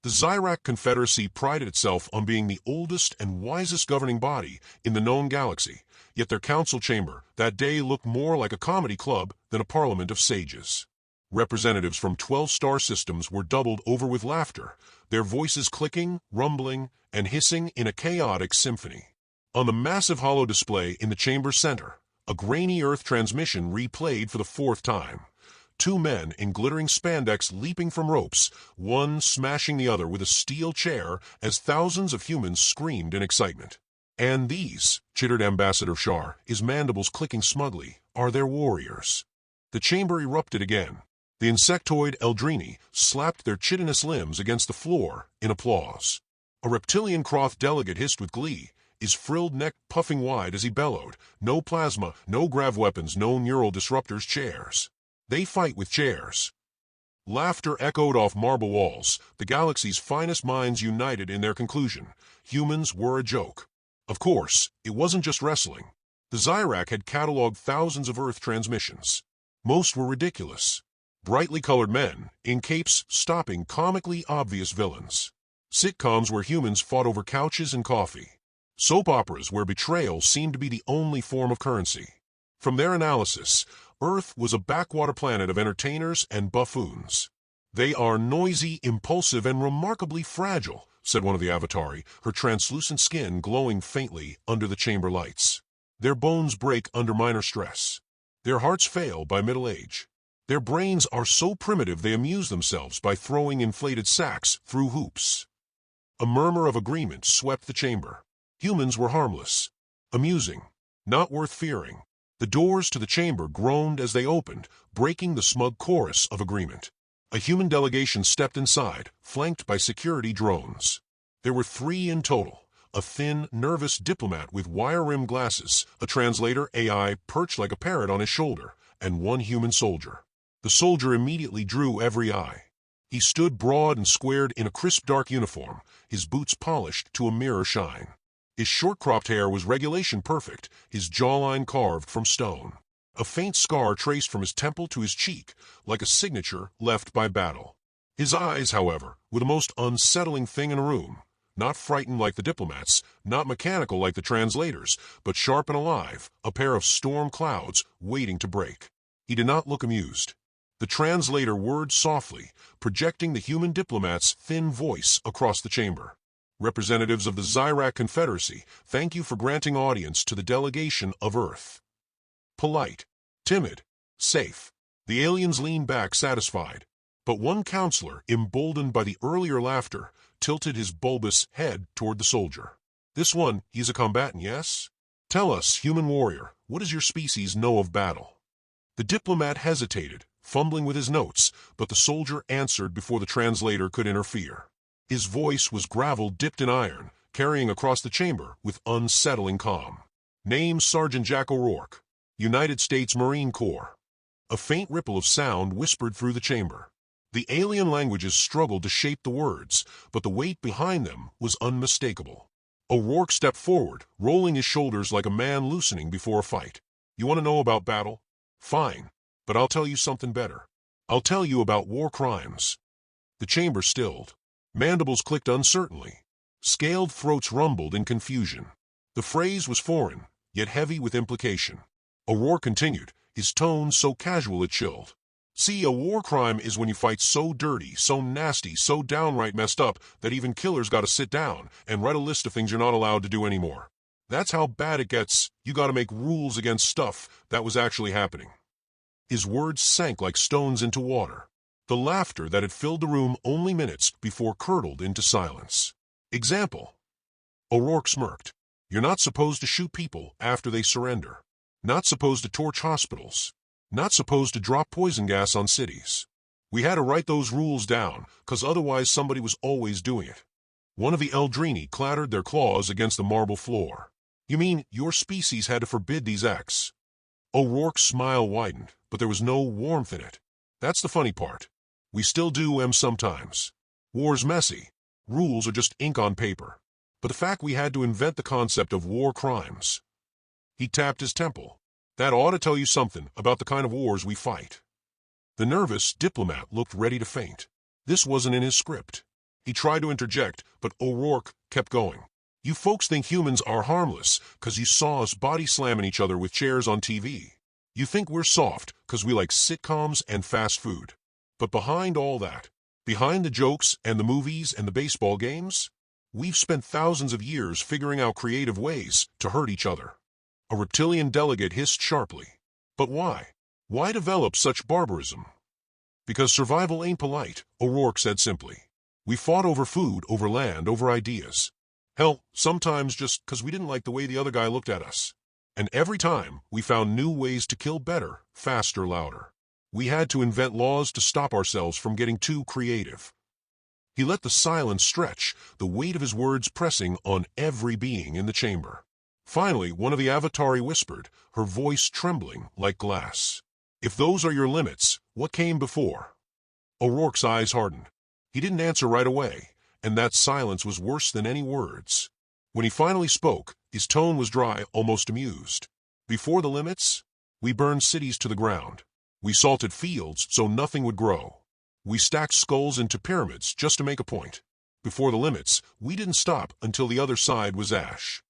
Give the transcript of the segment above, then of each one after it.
The Zyrak Confederacy prided itself on being the oldest and wisest governing body in the known galaxy, yet their council chamber that day looked more like a comedy club than a parliament of sages. Representatives from 12 star systems were doubled over with laughter, their voices clicking, rumbling, and hissing in a chaotic symphony. On the massive holo display in the chamber's center, a grainy Earth transmission replayed for the 4th time. 2 men in glittering spandex leaping from ropes, one smashing the other with a steel chair as thousands of humans screamed in excitement. "And these," chittered Ambassador Shar, his mandibles clicking smugly, "are their warriors." The chamber erupted again. The insectoid Eldrini slapped their chitinous limbs against the floor in applause. A reptilian Croth delegate hissed with glee, his frilled neck puffing wide as he bellowed, "No plasma, no grav weapons, no neural disruptors, chairs. They fight with chairs." Laughter echoed off marble walls, the galaxy's finest minds united in their conclusion. Humans were a joke. Of course, it wasn't just wrestling. The Zyrak had cataloged thousands of Earth transmissions. Most were ridiculous. Brightly colored men, in capes stopping comically obvious villains. Sitcoms where humans fought over couches and coffee. Soap operas where betrayal seemed to be the only form of currency. From their analysis, Earth was a backwater planet of entertainers and buffoons. "They are noisy, impulsive, and remarkably fragile," said one of the Avatari, her translucent skin glowing faintly under the chamber lights. "Their bones break under minor stress. Their hearts fail by middle age. Their brains are so primitive they amuse themselves by throwing inflated sacks through hoops." A murmur of agreement swept the chamber. Humans were harmless, amusing, not worth fearing. The doors to the chamber groaned as they opened, breaking the smug chorus of agreement. A human delegation stepped inside, flanked by security drones. There were 3 in total: a thin, nervous diplomat with wire-rimmed glasses, a translator AI perched like a parrot on his shoulder, and 1 human soldier. The soldier immediately drew every eye. He stood broad and squared in a crisp dark uniform, his boots polished to a mirror shine. His short-cropped hair was regulation perfect, his jawline carved from stone. A faint scar traced from his temple to his cheek, like a signature left by battle. His eyes, however, were the most unsettling thing in a room. Not frightened like the diplomats, not mechanical like the translators, but sharp and alive, a pair of storm clouds waiting to break. He did not look amused. The translator whirred softly, projecting the human diplomat's thin voice across the chamber. "Representatives of the Zyrak Confederacy, thank you for granting audience to the delegation of Earth." Polite, timid, safe. The aliens leaned back satisfied. But one counselor, emboldened by the earlier laughter, tilted his bulbous head toward the soldier. "This one, he's a combatant, yes? Tell us, human warrior, what does your species know of battle?" The diplomat hesitated, fumbling with his notes, but the soldier answered before the translator could interfere. His voice was gravel dipped in iron, carrying across the chamber with unsettling calm. "Name Sergeant Jack O'Rourke, United States Marine Corps." A faint ripple of sound whispered through the chamber. The alien languages struggled to shape the words, but the weight behind them was unmistakable. O'Rourke stepped forward, rolling his shoulders like a man loosening before a fight. "You want to know about battle? Fine, but I'll tell you something better. I'll tell you about war crimes." The chamber stilled. Mandibles clicked uncertainly. Scaled throats rumbled in confusion. The phrase was foreign, yet heavy with implication. O'Rourke continued, his tone so casual it chilled. "See, a war crime is when you fight so dirty, so nasty, so downright messed up that even killers gotta sit down and write a list of things you're not allowed to do anymore. That's how bad it gets. You gotta make rules against stuff that was actually happening." His words sank like stones into water. The laughter that had filled the room only minutes before curdled into silence. Example. O'Rourke smirked. "You're not supposed to shoot people after they surrender. Not supposed to torch hospitals. Not supposed to drop poison gas on cities. We had to write those rules down, 'cause otherwise somebody was always doing it." One of the Eldrini clattered their claws against the marble floor. "You mean your species had to forbid these acts?" O'Rourke's smile widened, but there was no warmth in it. "That's the funny part. We still do sometimes. War's messy. Rules are just ink on paper. But the fact we had to invent the concept of war crimes." He tapped his temple. "That ought to tell you something about the kind of wars we fight." The nervous diplomat looked ready to faint. This wasn't in his script. He tried to interject, but O'Rourke kept going. You folks think humans are harmless because you saw us body slamming each other with chairs on TV. You think we're soft because we like sitcoms and fast food. But behind all that, behind the jokes and the movies and the baseball games, we've spent thousands of years figuring out creative ways to hurt each other. A reptilian delegate hissed sharply. But why? Why develop such barbarism? Because survival ain't polite, O'Rourke said simply. We fought over food, over land, over ideas. Hell, sometimes just 'cause we didn't like the way the other guy looked at us. And every time, we found new ways to kill better, faster, louder. We had to invent laws to stop ourselves from getting too creative. He let the silence stretch, the weight of his words pressing on every being in the chamber. Finally, one of the Avatari whispered, her voice trembling like glass. If those are your limits, what came before? O'Rourke's eyes hardened. He didn't answer right away, and that silence was worse than any words. When he finally spoke, his tone was dry, almost amused. Before the limits, we burned cities to the ground. We salted fields so nothing would grow. We stacked skulls into pyramids just to make a point. Before the limits, we didn't stop until the other side was ash.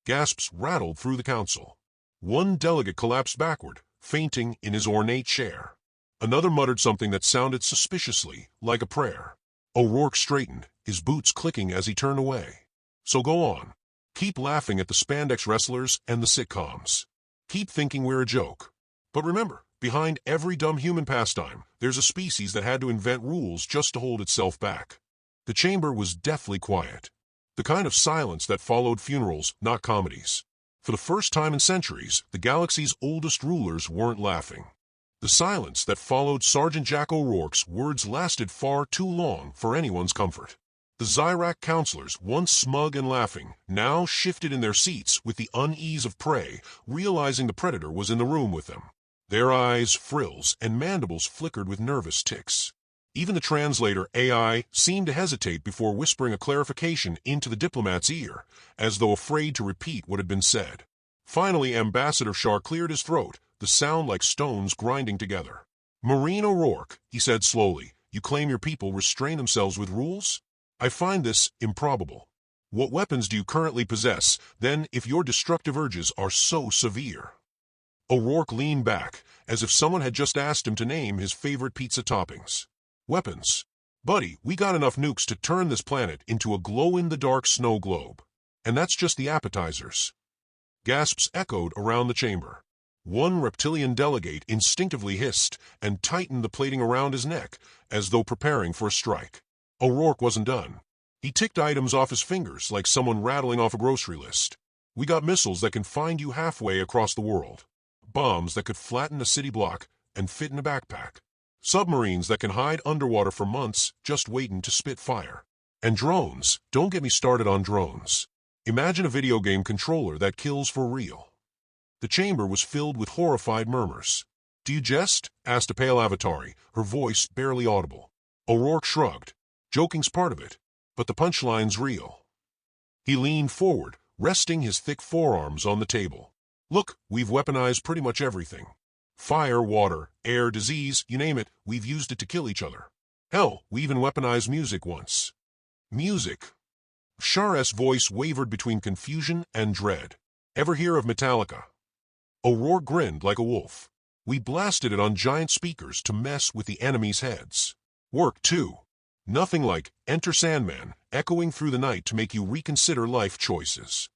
Gasps rattled through the council. One delegate collapsed backward, fainting in his ornate chair. Another muttered something that sounded suspiciously like a prayer. O'Rourke straightened, his boots clicking as he turned away. So go on. Keep laughing at the spandex wrestlers and the sitcoms. Keep thinking we're a joke. But remember, behind every dumb human pastime, there's a species that had to invent rules just to hold itself back. The chamber was deathly quiet. The kind of silence that followed funerals, not comedies. For the first time in centuries, the galaxy's oldest rulers weren't laughing. The silence that followed Sergeant Jack O'Rourke's words lasted far too long for anyone's comfort. The Zyrak counselors, once smug and laughing, now shifted in their seats with the unease of prey, realizing the predator was in the room with them. Their eyes, frills, and mandibles flickered with nervous tics. Even the translator, AI, seemed to hesitate before whispering a clarification into the diplomat's ear, as though afraid to repeat what had been said. Finally, Ambassador Shar cleared his throat, the sound like stones grinding together. Marine O'Rourke, he said slowly, you claim your people restrain themselves with rules? I find this improbable. What weapons do you currently possess, then, if your destructive urges are so severe? O'Rourke leaned back, as if someone had just asked him to name his favorite pizza toppings. Weapons. Buddy, we got enough nukes to turn this planet into a glow-in-the-dark snow globe. And that's just the appetizers. Gasps echoed around the chamber. One reptilian delegate instinctively hissed and tightened the plating around his neck, as though preparing for a strike. O'Rourke wasn't done. He ticked items off his fingers like someone rattling off a grocery list. We got missiles that can find you halfway across the world. Bombs that could flatten a city block and fit in a backpack. Submarines that can hide underwater for months, just waiting to spit fire. And drones. Don't get me started on drones. Imagine a video game controller that kills for real. The chamber was filled with horrified murmurs. Do you jest? Asked a pale Avatari, her voice barely audible. O'Rourke shrugged. Joking's part of it, but the punchline's real. He leaned forward, resting his thick forearms on the table. Look, we've weaponized pretty much everything. Fire, water, air, disease, you name it, we've used it to kill each other. Hell, we even weaponized music once. Music. Shar's voice wavered between confusion and dread. Ever hear of Metallica? O'Rourke grinned like a wolf. We blasted it on giant speakers to mess with the enemy's heads. Work, too. Nothing like Enter Sandman echoing through the night to make you reconsider life choices.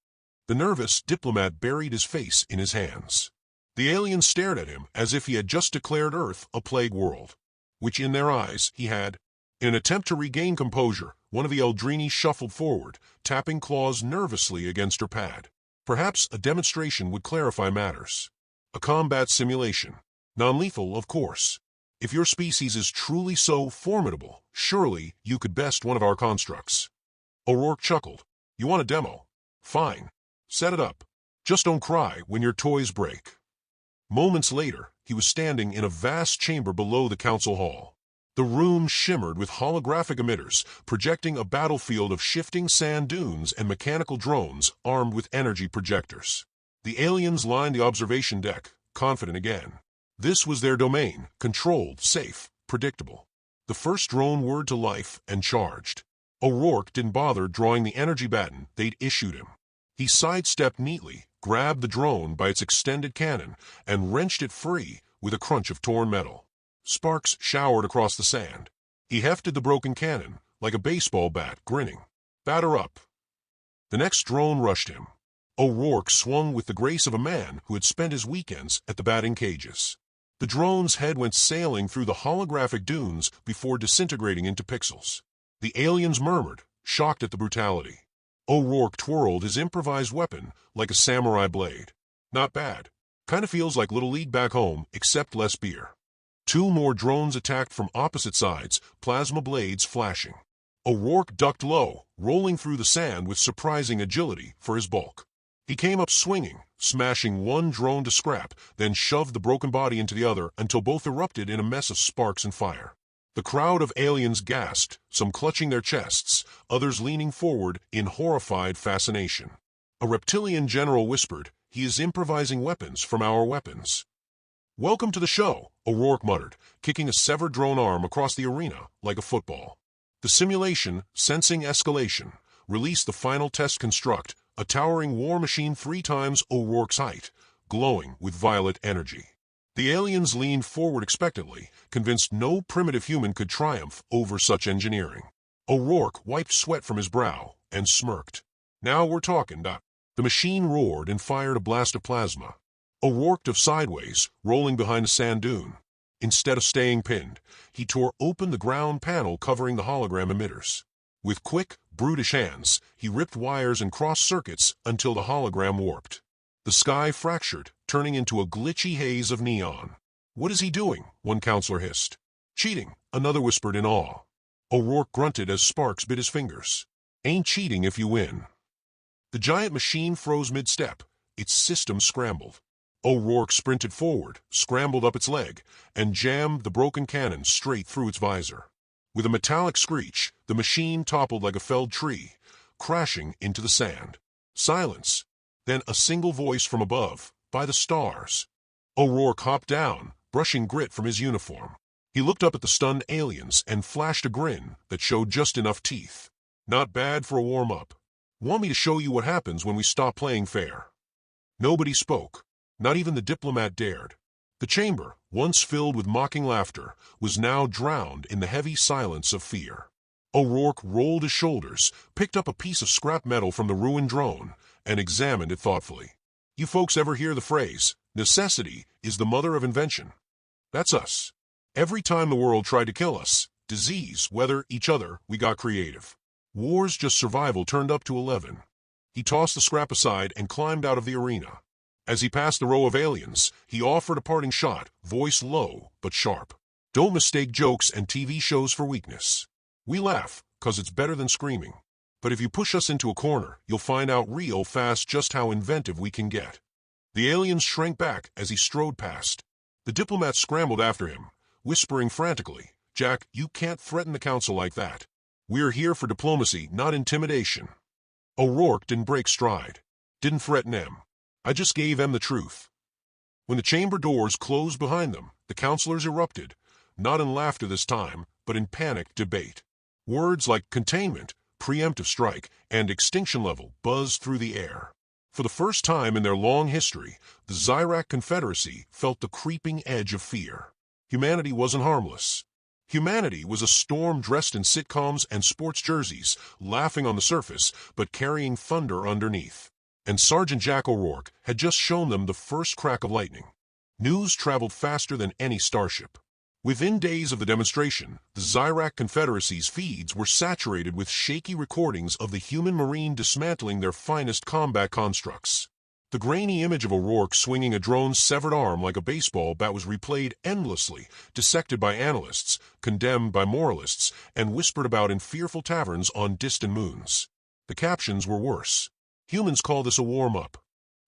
The nervous diplomat buried his face in his hands. The aliens stared at him as if he had just declared Earth a plague world, which in their eyes he had. In an attempt to regain composure, one of the Eldrini shuffled forward, tapping claws nervously against her pad. Perhaps a demonstration would clarify matters. A combat simulation. Non-lethal, of course. If your species is truly so formidable, surely you could best one of our constructs. O'Rourke chuckled. You want a demo? Fine. Set it up. Just don't cry when your toys break. Moments later, he was standing in a vast chamber below the council hall. The room shimmered with holographic emitters, projecting a battlefield of shifting sand dunes and mechanical drones armed with energy projectors. The aliens lined the observation deck, confident again. This was their domain, controlled, safe, predictable. The first drone whirred to life and charged. O'Rourke didn't bother drawing the energy baton they'd issued him. He sidestepped neatly, grabbed the drone by its extended cannon, and wrenched it free with a crunch of torn metal. Sparks showered across the sand. He hefted the broken cannon like a baseball bat, grinning. "Batter up." The next drone rushed him. O'Rourke swung with the grace of a man who had spent his weekends at the batting cages. The drone's head went sailing through the holographic dunes before disintegrating into pixels. The aliens murmured, shocked at the brutality. O'Rourke twirled his improvised weapon like a samurai blade. "Not bad. Kinda feels like Little League back home, except less beer." Two more drones attacked from opposite sides, plasma blades flashing. O'Rourke ducked low, rolling through the sand with surprising agility for his bulk. He came up swinging, smashing one drone to scrap, then shoved the broken body into the other until both erupted in a mess of sparks and fire. The crowd of aliens gasped, some clutching their chests, others leaning forward in horrified fascination. A reptilian general whispered, "He is improvising weapons from our weapons." "Welcome to the show," O'Rourke muttered, kicking a severed drone arm across the arena like a football. The simulation, sensing escalation, released the final test construct, a towering war machine 3 times O'Rourke's height, glowing with violet energy. The aliens leaned forward expectantly, convinced no primitive human could triumph over such engineering. O'Rourke wiped sweat from his brow and smirked. "Now we're talking, Doc." The machine roared and fired a blast of plasma. O'Rourke dove sideways, rolling behind a sand dune. Instead of staying pinned, he tore open the ground panel covering the hologram emitters. With quick, brutish hands, he ripped wires and crossed circuits until the hologram warped. The sky fractured, turning into a glitchy haze of neon. "What is he doing?" one counselor hissed. "Cheating," another whispered in awe. O'Rourke grunted as sparks bit his fingers. "Ain't cheating if you win." The giant machine froze mid-step. Its system scrambled. O'Rourke sprinted forward, scrambled up its leg, and jammed the broken cannon straight through its visor. With a metallic screech, the machine toppled like a felled tree, crashing into the sand. Silence. Then a single voice from above, by the stars. O'Rourke hopped down, brushing grit from his uniform. He looked up at the stunned aliens and flashed a grin that showed just enough teeth. "Not bad for a warm-up. Want me to show you what happens when we stop playing fair?" Nobody spoke. Not even the diplomat dared. The chamber, once filled with mocking laughter, was now drowned in the heavy silence of fear. O'Rourke rolled his shoulders, picked up a piece of scrap metal from the ruined drone, and examined it thoughtfully. "You folks ever hear the phrase, 'Necessity is the mother of invention'? That's us. Every time the world tried to kill us, disease, weather, each other, we got creative. War's just survival turned up to 11. He tossed the scrap aside and climbed out of the arena. As he passed the row of aliens, he offered a parting shot, voice low but sharp. "Don't mistake jokes and TV shows for weakness. We laugh, 'cause it's better than screaming. But if you push us into a corner, you'll find out real fast just how inventive we can get." The aliens shrank back as he strode past. The diplomat scrambled after him, whispering frantically, "Jack, you can't threaten the council like that. We're here for diplomacy, not intimidation." O'Rourke didn't break stride. Didn't threaten M. "I just gave M the truth." When the chamber doors closed behind them, the counselors erupted, not in laughter this time, but in panicked debate. Words like containment, preemptive strike, and extinction level buzzed through the air. For the first time in their long history, the Xyrak Confederacy felt the creeping edge of fear. Humanity wasn't harmless. Humanity was a storm dressed in sitcoms and sports jerseys, laughing on the surface, but carrying thunder underneath. And Sergeant Jack O'Rourke had just shown them the first crack of lightning. News traveled faster than any starship. Within days of the demonstration, the Xyrak Confederacy's feeds were saturated with shaky recordings of the human marine dismantling their finest combat constructs. The grainy image of O'Rourke swinging a drone's severed arm like a baseball bat was replayed endlessly, dissected by analysts, condemned by moralists, and whispered about in fearful taverns on distant moons. The captions were worse. "Humans call this a warm-up."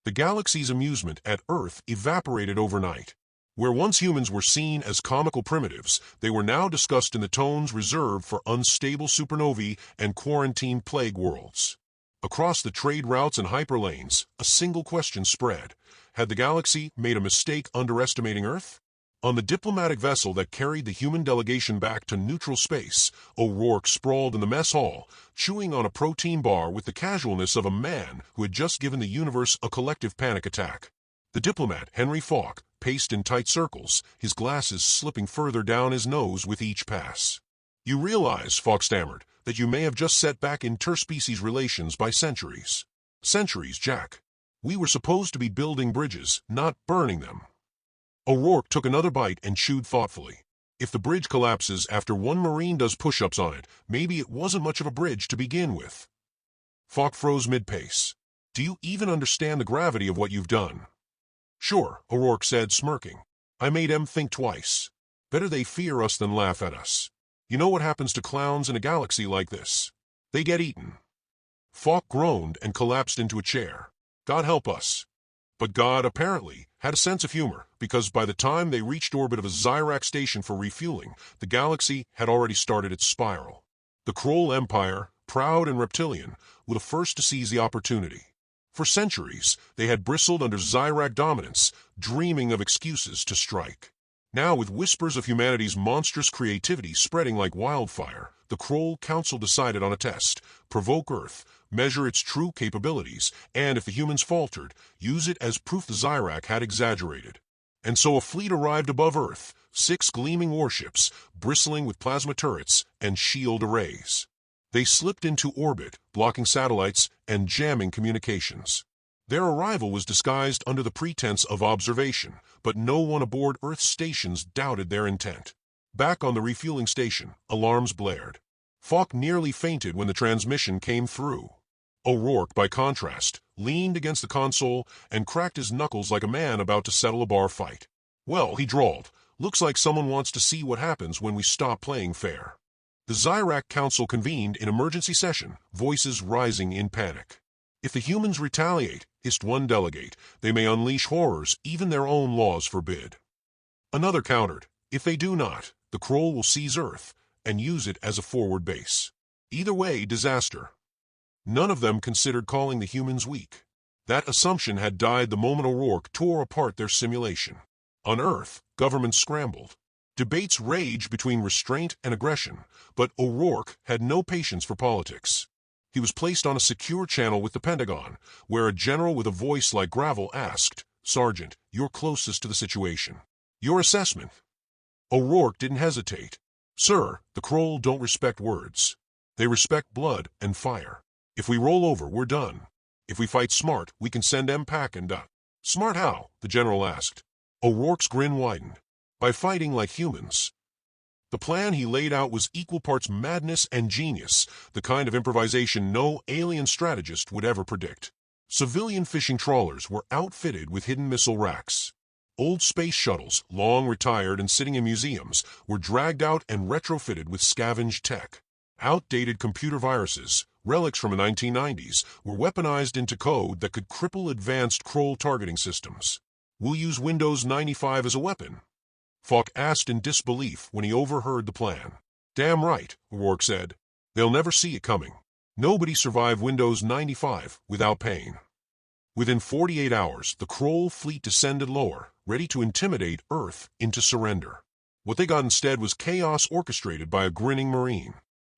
The galaxy's amusement at Earth evaporated overnight. Where once humans were seen as comical primitives, they were now discussed in the tones reserved for unstable supernovae and quarantined plague worlds. Across the trade routes and hyperlanes, a single question spread. Had the galaxy made a mistake underestimating Earth? On the diplomatic vessel that carried the human delegation back to neutral space, O'Rourke sprawled in the mess hall, chewing on a protein bar with the casualness of a man who had just given the universe a collective panic attack. The diplomat, Henry Falk, paced in tight circles, his glasses slipping further down his nose with each pass. "You realize," Falk stammered, "that you may have just set back interspecies relations by centuries." "Centuries, Jack. We were supposed to be building bridges, not burning them." O'Rourke took another bite and chewed thoughtfully. If the bridge collapses after one Marine does push-ups on it, maybe it wasn't much of a bridge to begin with. Falk froze mid-pace. "Do you even understand the gravity of what you've done?" "Sure," O'Rourke said, smirking. "I made them think twice. Better they fear us than laugh at us. You know what happens to clowns in a galaxy like this? They get eaten." Falk groaned and collapsed into a chair. "God help us." But God, apparently, had a sense of humor, because by the time they reached orbit of a Zyrak station for refueling, the galaxy had already started its spiral. The Kroll Empire, proud and reptilian, were the first to seize the opportunity. For centuries, they had bristled under Zyrak dominance, dreaming of excuses to strike. Now, with whispers of humanity's monstrous creativity spreading like wildfire, the Kroll Council decided on a test: provoke Earth, measure its true capabilities, and if the humans faltered, use it as proof the Zyrak had exaggerated. And so a fleet arrived above Earth, 6 gleaming warships, bristling with plasma turrets and shield arrays. They slipped into orbit, blocking satellites and jamming communications. Their arrival was disguised under the pretense of observation, but no one aboard Earth's stations doubted their intent. Back on the refueling station, alarms blared. Falk nearly fainted when the transmission came through. O'Rourke, by contrast, leaned against the console and cracked his knuckles like a man about to settle a bar fight. "Well," he drawled, "looks like someone wants to see what happens when we stop playing fair." The Zyrak Council convened in emergency session, voices rising in panic. "If the humans retaliate," hissed one delegate, "they may unleash horrors even their own laws forbid." Another countered, "If they do not, the Kroll will seize Earth and use it as a forward base. Either way, disaster." None of them considered calling the humans weak. That assumption had died the moment O'Rourke tore apart their simulation. On Earth, governments scrambled. Debates raged between restraint and aggression, but O'Rourke had no patience for politics. He was placed on a secure channel with the Pentagon, where a general with a voice like gravel asked, "Sergeant, you're closest to the situation. Your assessment?" O'Rourke didn't hesitate. "Sir, the Kroll don't respect words. They respect blood and fire. If we roll over, we're done. If we fight smart, we can send them packing." "Smart how?" the general asked. O'Rourke's grin widened. "By fighting like humans." The plan he laid out was equal parts madness and genius, the kind of improvisation no alien strategist would ever predict. Civilian fishing trawlers were outfitted with hidden missile racks. Old space shuttles, long retired and sitting in museums, were dragged out and retrofitted with scavenged tech. Outdated computer viruses, relics from the 1990s, were weaponized into code that could cripple advanced Kroll targeting systems. "We'll use Windows 95 as a weapon?" Falk asked in disbelief when he overheard the plan. "Damn right," O'Rourke said. "They'll never see it coming. Nobody survived Windows 95 without pain." Within 48 hours, the Kroll fleet descended lower, ready to intimidate Earth into surrender. What they got instead was chaos orchestrated by a grinning Marine.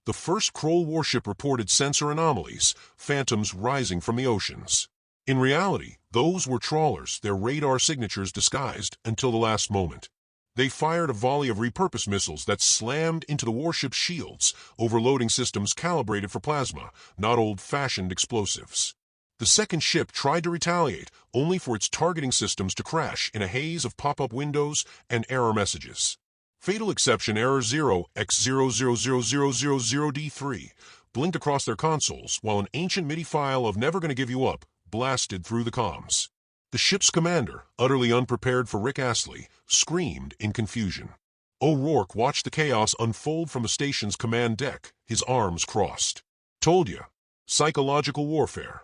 The first Kroll warship reported sensor anomalies, phantoms rising from the oceans. In reality, those were trawlers, their radar signatures disguised until the last moment. They fired a volley of repurposed missiles that slammed into the warship's shields, overloading systems calibrated for plasma, not old-fashioned explosives. The second ship tried to retaliate, only for its targeting systems to crash in a haze of pop-up windows and error messages. Fatal exception error 0x000000D3 blinked across their consoles while an ancient MIDI file of "Never Gonna Give You Up" blasted through the comms. The ship's commander, utterly unprepared for Rick Astley, screamed in confusion. O'Rourke watched the chaos unfold from the station's command deck, his arms crossed. "Told ya. Psychological warfare."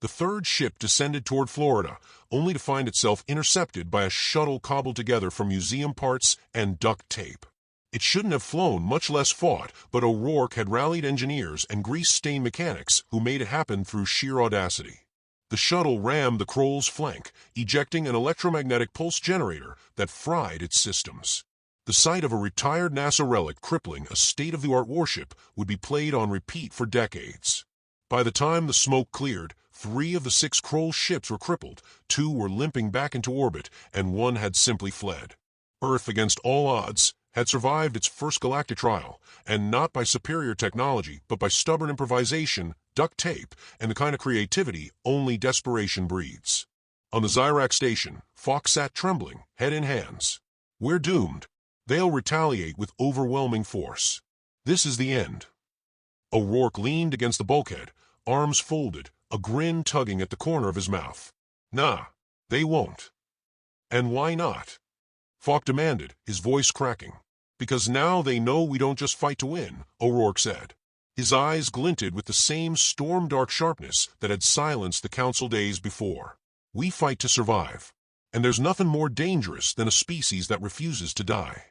The third ship descended toward Florida, only to find itself intercepted by a shuttle cobbled together from museum parts and duct tape. It shouldn't have flown, much less fought, but O'Rourke had rallied engineers and grease-stained mechanics who made it happen through sheer audacity. The shuttle rammed the Kroll's flank, ejecting an electromagnetic pulse generator that fried its systems. The sight of a retired NASA relic crippling a state-of-the-art warship would be played on repeat for decades. By the time the smoke cleared, 3 of the 6 Kroll ships were crippled, 2 were limping back into orbit, and 1 had simply fled. Earth, against all odds, had survived its first galactic trial, and not by superior technology, but by stubborn improvisation, duct tape, and the kind of creativity only desperation breeds. On the Zyrak station, Fox sat trembling, head in hands. We're doomed. They'll retaliate with overwhelming force. This is the end. O'Rourke leaned against the bulkhead, arms folded, a grin tugging at the corner of his mouth. Nah, they won't. And why not? Falk demanded, his voice cracking. Because now they know we don't just fight to win, O'Rourke said. His eyes glinted with the same storm-dark sharpness that had silenced the Council days before. We fight to survive. And there's nothing more dangerous than a species that refuses to die.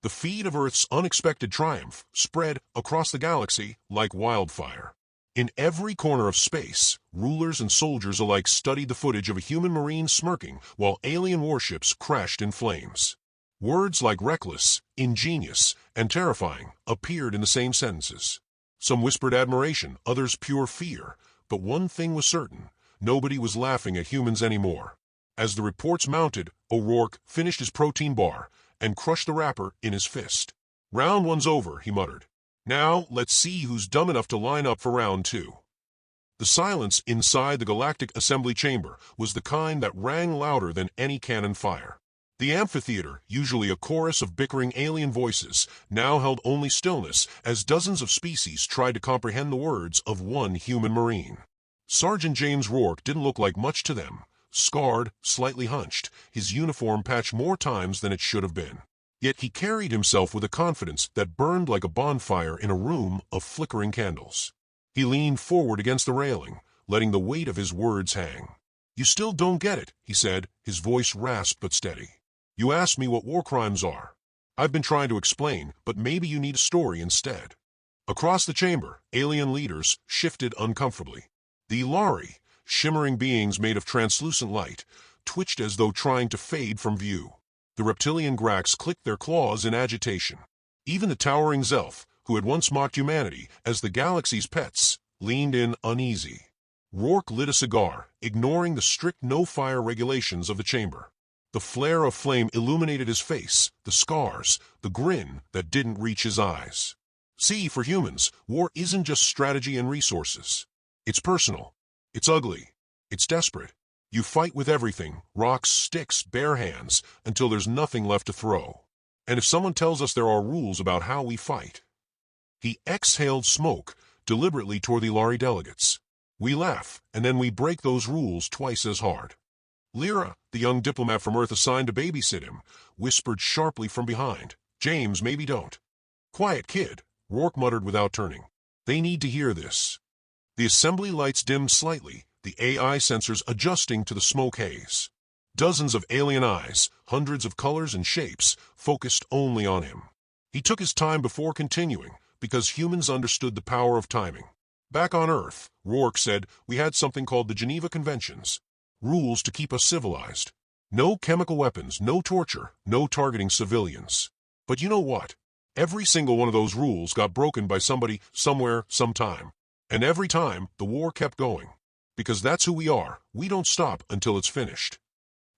The feed of Earth's unexpected triumph spread across the galaxy like wildfire. In every corner of space, rulers and soldiers alike studied the footage of a human marine smirking while alien warships crashed in flames. Words like reckless, ingenious, and terrifying appeared in the same sentences. Some whispered admiration, others pure fear, but one thing was certain, nobody was laughing at humans anymore. As the reports mounted, O'Rourke finished his protein bar and crushed the wrapper in his fist. Round 1's over, he muttered. Now, let's see who's dumb enough to line up for round 2. The silence inside the galactic assembly chamber was the kind that rang louder than any cannon fire. The amphitheater, usually a chorus of bickering alien voices, now held only stillness as dozens of species tried to comprehend the words of one human marine. Sergeant James Rourke didn't look like much to them. Scarred, slightly hunched, his uniform patched more times than it should have been. Yet he carried himself with a confidence that burned like a bonfire in a room of flickering candles. He leaned forward against the railing, letting the weight of his words hang. You still don't get it, he said, his voice rasped but steady. You asked me what war crimes are. I've been trying to explain, but maybe you need a story instead. Across the chamber, alien leaders shifted uncomfortably. The Ilari, shimmering beings made of translucent light, twitched as though trying to fade from view. The reptilian Grax clicked their claws in agitation. Even the towering Zelf, who had once mocked humanity as the galaxy's pets, leaned in uneasy. Rourke lit a cigar, ignoring the strict no-fire regulations of the chamber. The flare of flame illuminated his face, the scars, the grin that didn't reach his eyes. See, for humans, war isn't just strategy and resources. It's personal. It's ugly. It's desperate. You fight with everything, rocks, sticks, bare hands, until there's nothing left to throw. And if someone tells us there are rules about how we fight... He exhaled smoke, deliberately toward the Ilari delegates. We laugh, and then we break those rules twice as hard. Lyra, the young diplomat from Earth assigned to babysit him, whispered sharply from behind. James, maybe don't. Quiet kid, Rourke muttered without turning. They need to hear this. The assembly lights dimmed slightly, the AI sensors adjusting to the smoke haze. Dozens of alien eyes, hundreds of colors and shapes, focused only on him. He took his time before continuing, because humans understood the power of timing. Back on Earth, Rourke said, we had something called the Geneva Conventions. Rules to keep us civilized. No chemical weapons, no torture, no targeting civilians. But you know what? Every single one of those rules got broken by somebody, somewhere, sometime. And every time, the war kept going. Because that's who we are. We don't stop until it's finished.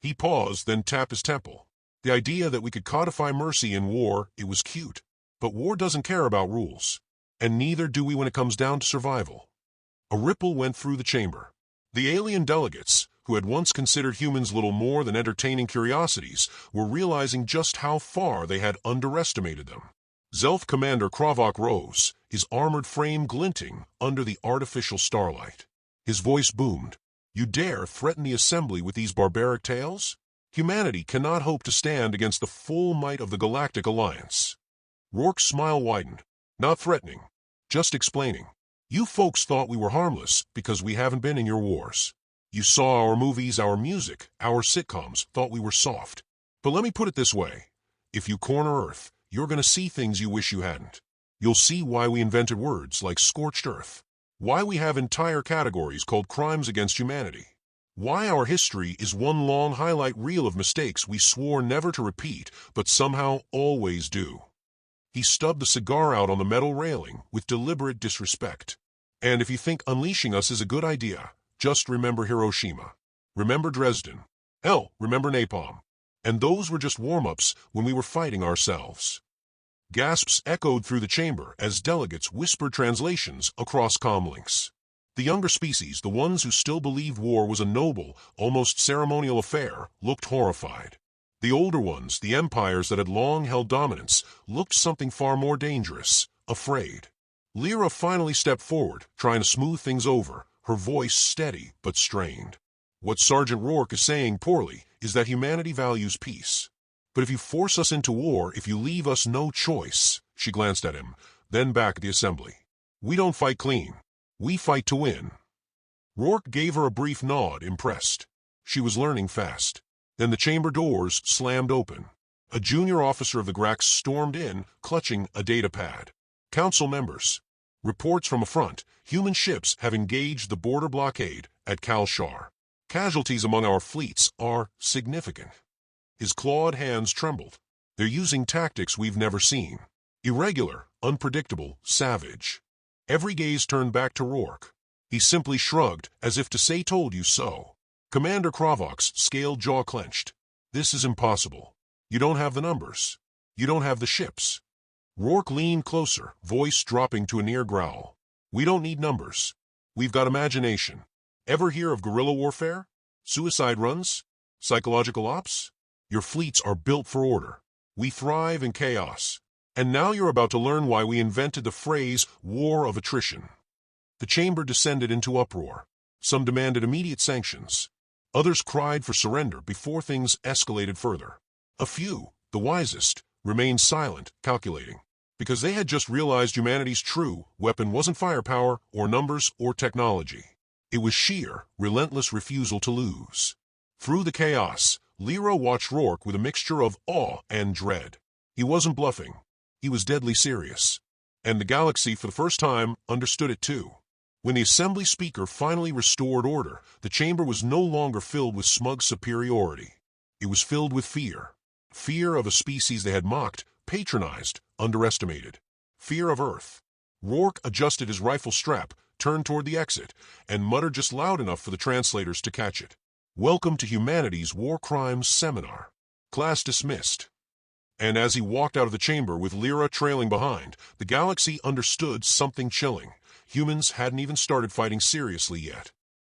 He paused, then tapped his temple. The idea that we could codify mercy in war, it was cute. But war doesn't care about rules. And neither do we when it comes down to survival. A ripple went through the chamber. The alien delegates, who had once considered humans little more than entertaining curiosities, were realizing just how far they had underestimated them. Zelf Commander Kravok rose, his armored frame glinting under the artificial starlight. His voice boomed. You dare threaten the assembly with these barbaric tales? Humanity cannot hope to stand against the full might of the Galactic Alliance. Rourke's smile widened. Not threatening, just explaining. You folks thought we were harmless because we haven't been in your wars. You saw our movies, our music, our sitcoms, thought we were soft. But let me put it this way. If you corner Earth, you're going to see things you wish you hadn't. You'll see why we invented words like scorched earth. Why we have entire categories called crimes against humanity. Why our history is one long highlight reel of mistakes we swore never to repeat, but somehow always do. He stubbed the cigar out on the metal railing with deliberate disrespect. And if you think unleashing us is a good idea, just remember Hiroshima. Remember Dresden. Hell, remember napalm. And those were just warm-ups when we were fighting ourselves. Gasps echoed through the chamber as delegates whispered translations across comlinks. The younger species, the ones who still believed war was a noble, almost ceremonial affair, looked horrified. The older ones, the empires that had long held dominance, looked something far more dangerous, afraid. Lyra finally stepped forward, trying to smooth things over, her voice steady but strained. What Sergeant Rourke is saying poorly is that humanity values peace. But if you force us into war, if you leave us no choice, she glanced at him, then back at the assembly. We don't fight clean. We fight to win. Rourke gave her a brief nod, impressed. She was learning fast. Then the chamber doors slammed open. A junior officer of the Grax stormed in, clutching a data pad. Council members. Reports from a front. Human ships have engaged the border blockade at Kalshar. Casualties among our fleets are significant. His clawed hands trembled. They're using tactics we've never seen. Irregular, unpredictable, savage. Every gaze turned back to Rourke. He simply shrugged, as if to say told you so. Commander Kravok's scaled jaw clenched. This is impossible. You don't have the numbers. You don't have the ships. Rourke leaned closer, voice dropping to a near growl. We don't need numbers. We've got imagination. Ever hear of guerrilla warfare? Suicide runs? Psychological ops? Your fleets are built for order. We thrive in chaos. And now you're about to learn why we invented the phrase war of attrition. The chamber descended into uproar. Some demanded immediate sanctions. Others cried for surrender before things escalated further. A few, the wisest, remained silent, calculating, because they had just realized humanity's true weapon wasn't firepower or numbers or technology. It was sheer, relentless refusal to lose. Through the chaos, Lyra watched Rourke with a mixture of awe and dread. He wasn't bluffing. He was deadly serious. And the galaxy, for the first time, understood it too. When the assembly speaker finally restored order, the chamber was no longer filled with smug superiority. It was filled with fear. Fear of a species they had mocked, patronized, underestimated. Fear of Earth. Rourke adjusted his rifle strap, turned toward the exit, and muttered just loud enough for the translators to catch it. Welcome to humanity's war crimes seminar. Class dismissed. And as he walked out of the chamber with Lyra trailing behind, the galaxy understood something chilling. Humans hadn't even started fighting seriously yet.